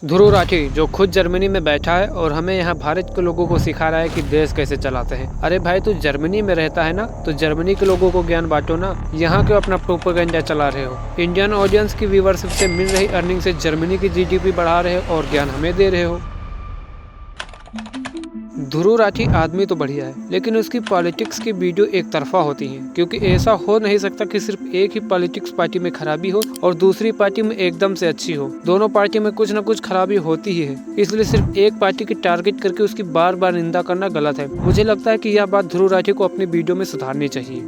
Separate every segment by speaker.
Speaker 1: ध्रुव राठी जो खुद जर्मनी में बैठा है और हमें यहाँ भारत के लोगों को सिखा रहा है कि देश कैसे चलाते हैं। अरे भाई, तू जर्मनी में रहता है ना, तो जर्मनी के लोगों को ज्ञान बांटो ना। यहाँ क्यों अपना प्रोपेगेंडा चला रहे हो? इंडियन ऑडियंस की व्यूवरशिप से मिल रही अर्निंग से जर्मनी की जीडीपी बढ़ा रहे हो और ज्ञान हमें दे रहे हो। ध्रुव राठी आदमी तो बढ़िया है, लेकिन उसकी पॉलिटिक्स की वीडियो एक तरफा होती है, क्योंकि ऐसा हो नहीं सकता कि सिर्फ एक ही पॉलिटिक्स पार्टी में खराबी हो और दूसरी पार्टी में एकदम से अच्छी हो। दोनों पार्टी में कुछ न कुछ खराबी होती ही है, इसलिए सिर्फ एक पार्टी की टारगेट करके उसकी बार बार निंदा करना गलत है। मुझे लगता है कि यह बात ध्रुव राठी को अपनी वीडियो में सुधारनी चाहिए।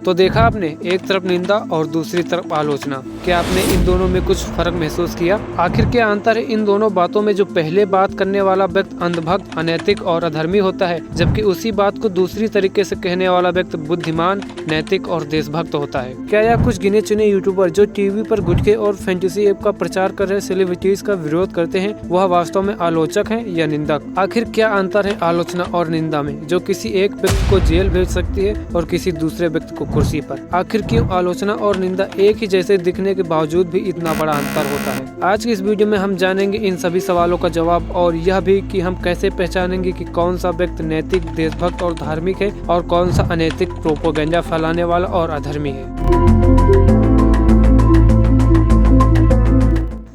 Speaker 1: तो देखा आपने, एक तरफ निंदा और दूसरी तरफ आलोचना। क्या आपने इन दोनों में कुछ फर्क महसूस किया? आखिर क्या अंतर है इन दोनों बातों में? जो पहले बात करने वाला व्यक्ति अंधभक्त, अनैतिक और अधर्मी होता है, जबकि उसी बात को दूसरी तरीके से कहने वाला व्यक्ति बुद्धिमान, नैतिक और देशभक्त होता है। क्या यह कुछ गिने चुने यूट्यूबर जो टीवी पर गुटखे और फैंटेसी ऐप का प्रचार कर रहे सेलिब्रिटीज का विरोध करते हैं, वह वास्तव में आलोचक है या निंदक? आखिर क्या अंतर है आलोचना और निंदा में, जो किसी एक व्यक्ति को जेल भेज सकती है और किसी दूसरे व्यक्ति को कुर्सी पर? आखिर क्यों आलोचना और निंदा एक ही जैसे दिखने के बावजूद भी इतना बड़ा अंतर होता है? आज की इस वीडियो में हम जानेंगे इन सभी सवालों का जवाब, और यह भी कि हम कैसे पहचानेंगे कि कौन सा व्यक्ति नैतिक, देशभक्त और धार्मिक है और कौन सा अनैतिक, प्रोपेगेंडा फैलाने वाला और अधर्मी है।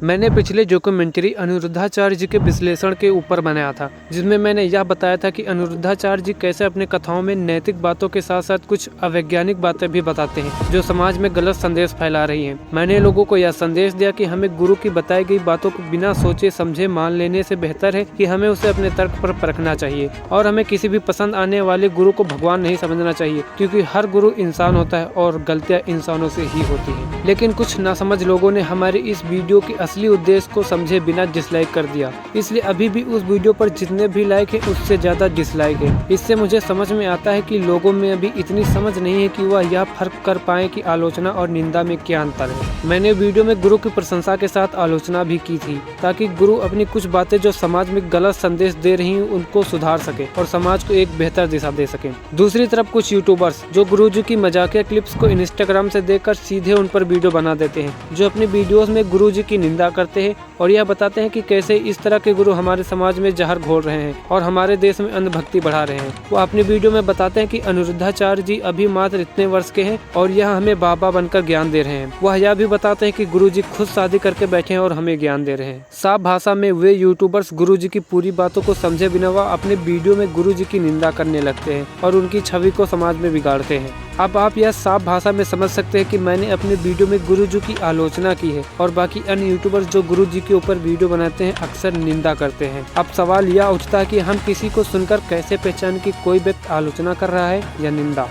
Speaker 1: मैंने पिछले डॉक्यूमेंट्री अनिरुद्धाचार्य जी के विश्लेषण के ऊपर बनाया था, जिसमें मैंने यह बताया था कि अनिरुद्धाचार्य जी कैसे अपने कथाओं में नैतिक बातों के साथ साथ कुछ अवैज्ञानिक बातें भी बताते हैं, जो समाज में गलत संदेश फैला रही हैं। मैंने लोगों को यह संदेश दिया कि हमें गुरु की बताई गई बातों को बिना सोचे समझे मान लेने से बेहतर है कि हमें उसे अपने तर्क पर परखना चाहिए, और हमें किसी भी पसंद आने वाले गुरु को भगवान नहीं समझना चाहिए, क्योंकि हर गुरु इंसान होता है और गलतियाँ इंसानों से ही होती है। लेकिन कुछ नासमझ लोगों ने हमारी इस वीडियो की असली उद्देश्य को समझे बिना डिसलाइक कर दिया, इसलिए अभी भी उस वीडियो पर जितने भी लाइक है उससे ज्यादा डिसलाइक है। इससे मुझे समझ में आता है कि लोगों में अभी इतनी समझ नहीं है कि वह यह फर्क कर पाए कि आलोचना और निंदा में क्या अंतर है। मैंने वीडियो में गुरु की प्रशंसा के साथ आलोचना भी की थी, ताकि गुरु अपनी कुछ बातें जो समाज में गलत संदेश दे रही हैं उनको सुधार सके और समाज को एक बेहतर दिशा दे सके। दूसरी तरफ कुछ यूट्यूबर्स जो गुरु जी की मजाकिया क्लिप्स को इंस्टाग्राम से देखकर सीधे उन पर वीडियो बना देते हैं, जो अपनी वीडियोस में गुरु जी की निंदा करते हैं और यह बताते हैं कि कैसे इस तरह के गुरु हमारे समाज में जहर घोल रहे हैं और हमारे देश में अंधभक्ति बढ़ा रहे हैं। वो अपनी वीडियो में बताते हैं कि अनिरुद्धाचार्य जी अभी मात्र इतने वर्ष के हैं और यह हमें बाबा बनकर ज्ञान दे रहे हैं। वह यह भी बताते हैं कि गुरु जी खुद शादी करके बैठे हैं और हमें ज्ञान दे रहे हैं। साफ भाषा में वे यूट्यूबर्स गुरु जी की पूरी बातों को समझे बिना वह अपने वीडियो में गुरु जी की निंदा करने लगते हैं और उनकी छवि को समाज में बिगाड़ते हैं। अब आप यह साफ भाषा में समझ सकते हैं कि मैंने अपने वीडियो में गुरु जी की आलोचना की है और बाकी अन्य यूट्यूबर्स जो गुरु जी के ऊपर वीडियो बनाते हैं अक्सर निंदा करते हैं। अब सवाल यह उठता है कि हम किसी को सुनकर कैसे पहचान कि कोई व्यक्ति आलोचना कर रहा है या निंदा।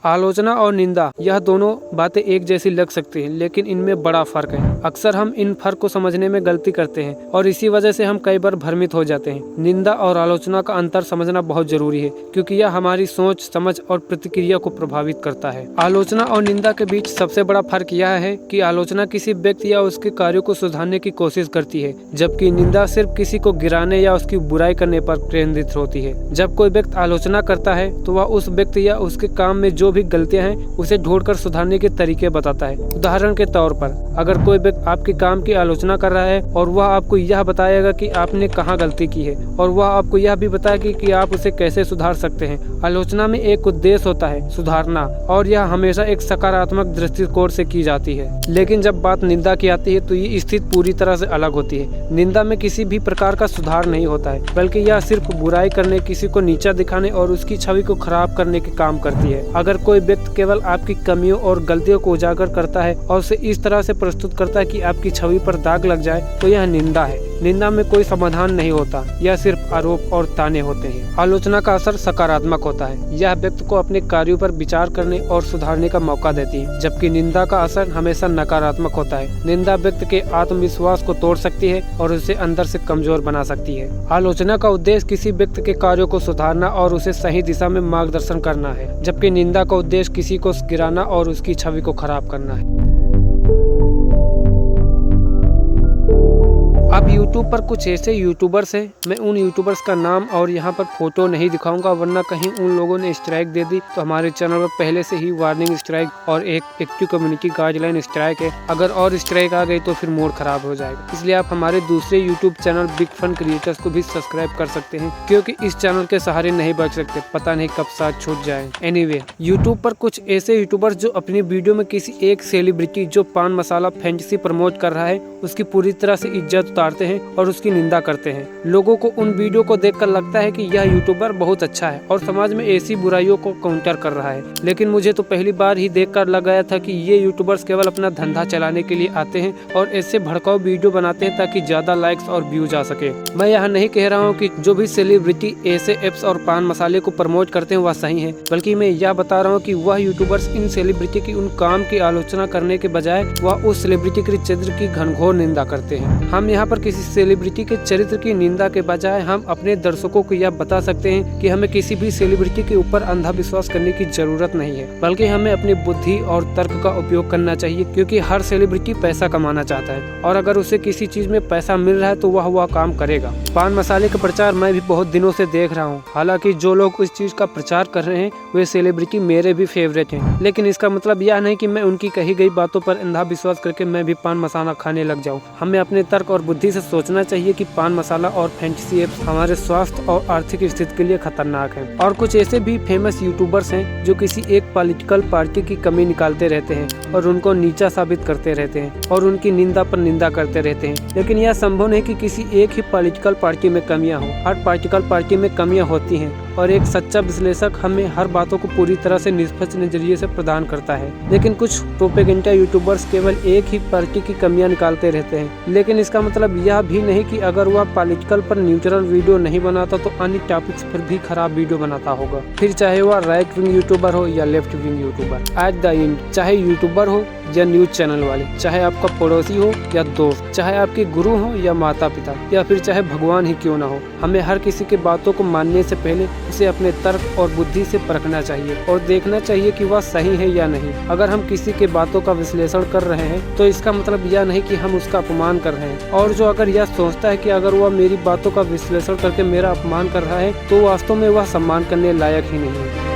Speaker 1: आलोचना और निंदा यह दोनों बातें एक जैसी लग सकती हैं, लेकिन इनमें बड़ा फर्क है। अक्सर हम इन फर्क को समझने में गलती करते हैं और इसी वजह से हम कई बार भ्रमित हो जाते हैं। निंदा और आलोचना का अंतर समझना बहुत जरूरी है, क्योंकि यह हमारी सोच, समझ और प्रतिक्रिया को प्रभावित करता है। आलोचना और निंदा के बीच सबसे बड़ा फर्क यह है कि आलोचना किसी व्यक्ति या उसके कार्यों को सुधारने की कोशिश करती है, जबकि निंदा सिर्फ किसी को गिराने या उसकी बुराई करने पर केंद्रित होती है। जब कोई व्यक्ति आलोचना करता है तो वह उस व्यक्ति या उसके काम में जो भी गलतियां हैं उसे ढूंढकर सुधारने के तरीके बताता है। उदाहरण के तौर पर, अगर कोई व्यक्ति आपके काम की आलोचना कर रहा है और वह आपको यह बताएगा कि आपने कहाँ गलती की है, और वह आपको यह भी बताएगा कि आप उसे कैसे सुधार सकते हैं। आलोचना में एक उद्देश्य होता है, सुधारना, और यह हमेशा एक सकारात्मक दृष्टिकोण से की जाती है। लेकिन जब बात निंदा की आती है तो ये स्थिति पूरी तरह से अलग होती है। निंदा में किसी भी प्रकार का सुधार नहीं होता है, बल्कि यह सिर्फ बुराई करने, किसी को नीचा दिखाने और उसकी छवि को खराब करने के काम करती है। अगर कोई व्यक्ति केवल आपकी कमियों और गलतियों को उजागर करता है और उसे इस तरह से प्रस्तुत करता है कि आपकी छवि पर दाग लग जाए, तो यह निंदा है। निंदा में कोई समाधान नहीं होता, यह सिर्फ आरोप और ताने होते हैं। आलोचना का असर सकारात्मक होता है, यह व्यक्ति को अपने कार्यों पर विचार करने और सुधारने का मौका देती है, जबकि निंदा का असर हमेशा नकारात्मक होता है। निंदा व्यक्ति के आत्मविश्वास को तोड़ सकती है और उसे अंदर से कमजोर बना सकती है। आलोचना का उद्देश्य किसी व्यक्ति के कार्यों को सुधारना और उसे सही दिशा में मार्गदर्शन करना है, जबकि निंदा का उद्देश्य किसी को गिराना और उसकी छवि को खराब करना है। अब YouTube पर कुछ ऐसे यूट्यूबर्स हैं, मैं उन यूट्यूबर्स का नाम और यहाँ पर फोटो नहीं दिखाऊंगा, वरना कहीं उन लोगों ने स्ट्राइक दे दी तो हमारे चैनल पर पहले से ही वार्निंग स्ट्राइक और एक एक्टिव कम्युनिटी गाइडलाइन स्ट्राइक है। अगर और स्ट्राइक आ गई तो फिर मूड खराब हो जाएगा। इसलिए आप हमारे दूसरे YouTube channel big fun creators को भी सब्सक्राइब कर सकते हैं, क्योंकि इस चैनल के सहारे नहीं बच सकते, पता नहीं कब साथ छूट जाए। एनीवे, यूट्यूब पर कुछ ऐसे यूट्यूबर्स जो अपनी वीडियो में किसी एक सेलिब्रिटी जो पान मसाला फैंटेसी प्रमोट कर रहा है उसकी पूरी तरह से इज्जत उतारते हैं और उसकी निंदा करते हैं। लोगों को उन वीडियो को देखकर लगता है कि यह यूट्यूबर बहुत अच्छा है और समाज में ऐसी बुराइयों को काउंटर कर रहा है, लेकिन मुझे तो पहली बार ही देखकर लग गया था कि ये यूट्यूबर्स केवल अपना धंधा चलाने के लिए आते हैं और ऐसे भड़काऊ वीडियो बनाते हैं ताकि ज्यादा लाइक्स और व्यूज आ सके। मैं यहाँ नहीं कह रहा हूँ कि जो भी सेलिब्रिटी ऐसे एप्स और पान मसाले को प्रमोट करते हैं वह सही है, बल्कि मैं यह बता रहा हूँ कि वह यूट्यूबर्स इन सेलिब्रिटी की उन काम की आलोचना करने के बजाय वह उस सेलिब्रिटी के चरित्र की घनघोर निंदा करते हैं। हम यहाँ पर किसी सेलिब्रिटी के चरित्र की निंदा के बजाय हम अपने दर्शकों को यह बता सकते हैं कि हमें किसी भी सेलिब्रिटी के ऊपर अंधा विश्वास करने की जरूरत नहीं है, बल्कि हमें अपनी बुद्धि और तर्क का उपयोग करना चाहिए, क्योंकि हर सेलिब्रिटी पैसा कमाना चाहता है और अगर उसे किसी चीज में पैसा मिल रहा है तो वह काम करेगा। पान मसाले का प्रचार मैं भी बहुत दिनों से देख रहा हूँ, हालांकि जो लोग इस चीज का प्रचार कर रहे हैं वे सेलिब्रिटी मेरे भी फेवरेट हैं, लेकिन इसका मतलब यह नहीं कि मैं उनकी कही गई बातों पर अंधा विश्वास करके मैं भी पान मसाला खाने लग जाऊँ। हमें अपने तर्क और बुद्धि से सोचना चाहिए कि पान मसाला और फैंटेसी एप्स हमारे स्वास्थ्य और आर्थिक स्थिति के लिए खतरनाक है। और कुछ ऐसे भी फेमस यूट्यूबर्स हैं जो किसी एक पॉलिटिकल पार्टी की कमी निकालते रहते हैं और उनको नीचा साबित करते रहते हैं और उनकी निंदा पर निंदा करते रहते हैं, लेकिन यह संभव नहीं कि किसी एक ही पॉलिटिकल पार्टी में कमियां हो। हर पॉलिटिकल पार्टी में कमियां होती हैं और एक सच्चा विश्लेषक हमें हर बातों को पूरी तरह से निष्पक्ष नजरिए से प्रदान करता है, लेकिन कुछ प्रोपेगेंडा यूट्यूबर्स केवल एक ही पार्टी की कमियां निकालते रहते हैं। लेकिन इसका मतलब यह भी नहीं कि अगर वह पॉलिटिकल पर न्यूट्रल वीडियो नहीं बनाता तो अन्य टॉपिक्स पर भी खराब वीडियो बनाता होगा, फिर चाहे वह राइट विंग यूट्यूबर हो या left wing YouTuber. At the end, चाहे यूट्यूबर हो या न्यूज चैनल वाले, चाहे आपका पड़ोसी हो या दोस्त, चाहे आपके गुरु हो या माता पिता, या फिर चाहे भगवान ही क्यों ना हो, हमें हर किसी की बातों को मानने से पहले उसे अपने तर्क और बुद्धि से परखना चाहिए और देखना चाहिए कि वह सही है या नहीं। अगर हम किसी के बातों का विश्लेषण कर रहे हैं तो इसका मतलब यह नहीं कि हम उसका अपमान कर रहे हैं, और जो अगर यह सोचता है कि अगर वह मेरी बातों का विश्लेषण करके मेरा अपमान कर रहा है तो वास्तव में वह सम्मान करने लायक ही नहीं है।